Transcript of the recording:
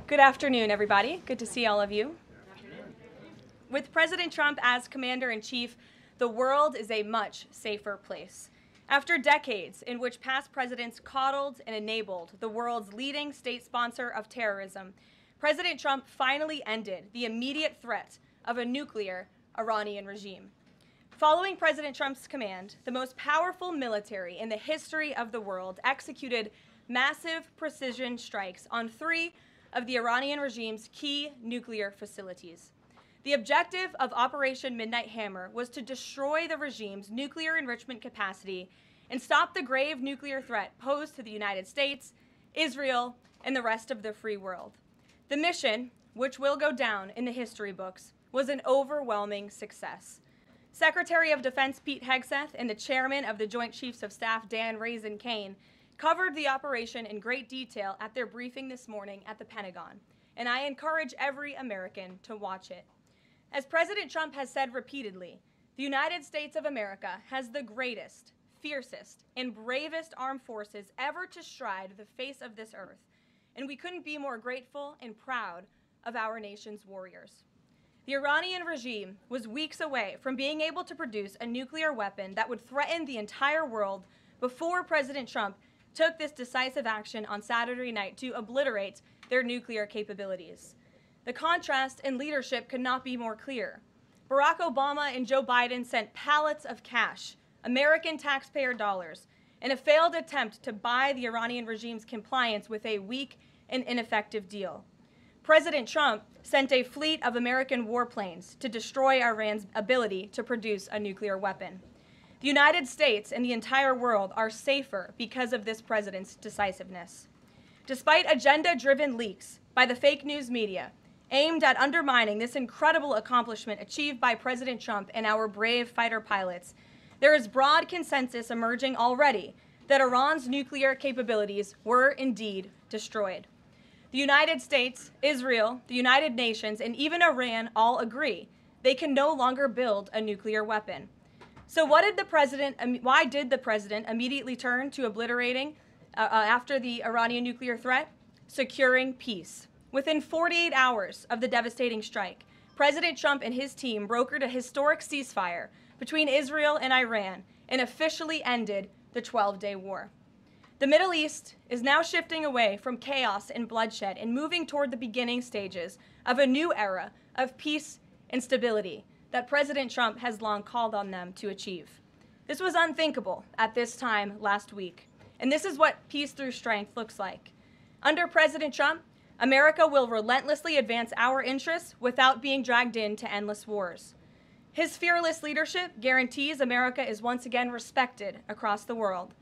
Good afternoon, everybody. Good to see all of you. With President Trump as commander-in-chief, the world is a much safer place. After decades in which past presidents coddled and enabled the world's leading state sponsor of terrorism, President Trump finally ended the immediate threat of a nuclear Iranian regime. Following President Trump's command, the most powerful military in the history of the world executed massive precision strikes on 3 of the Iranian regime's key nuclear facilities. The objective of Operation Midnight Hammer was to destroy the regime's nuclear enrichment capacity and stop the grave nuclear threat posed to the United States, Israel, and the rest of the free world. The mission, which will go down in the history books, was an overwhelming success. Secretary of Defense Pete Hegseth and the chairman of the Joint Chiefs of Staff Dan Raisin Kane covered the operation in great detail at their briefing this morning at the Pentagon, and I encourage every American to watch it. As President Trump has said repeatedly, the United States of America has the greatest, fiercest, and bravest armed forces ever to stride the face of this earth, and we couldn't be more grateful and proud of our nation's warriors. The Iranian regime was weeks away from being able to produce a nuclear weapon that would threaten the entire world before President Trump took this decisive action on Saturday night to obliterate their nuclear capabilities. The contrast in leadership could not be more clear. Barack Obama and Joe Biden sent pallets of cash, American taxpayer dollars, in a failed attempt to buy the Iranian regime's compliance with a weak and ineffective deal. President Trump sent a fleet of American warplanes to destroy Iran's ability to produce a nuclear weapon. The United States and the entire world are safer because of this president's decisiveness. Despite agenda-driven leaks by the fake news media aimed at undermining this incredible accomplishment achieved by President Trump and our brave fighter pilots, there is broad consensus emerging already that Iran's nuclear capabilities were indeed destroyed. The United States, Israel, the United Nations, and even Iran all agree they can no longer build a nuclear weapon. So why did the president immediately turn to obliterating after the Iranian nuclear threat? Securing peace. Within 48 hours of the devastating strike, President Trump and his team brokered a historic ceasefire between Israel and Iran and officially ended the 12-day war. The Middle East is now shifting away from chaos and bloodshed and moving toward the beginning stages of a new era of peace and stability that President Trump has long called on them to achieve. This was unthinkable at this time last week, and this is what peace through strength looks like. Under President Trump, America will relentlessly advance our interests without being dragged into endless wars. His fearless leadership guarantees America is once again respected across the world,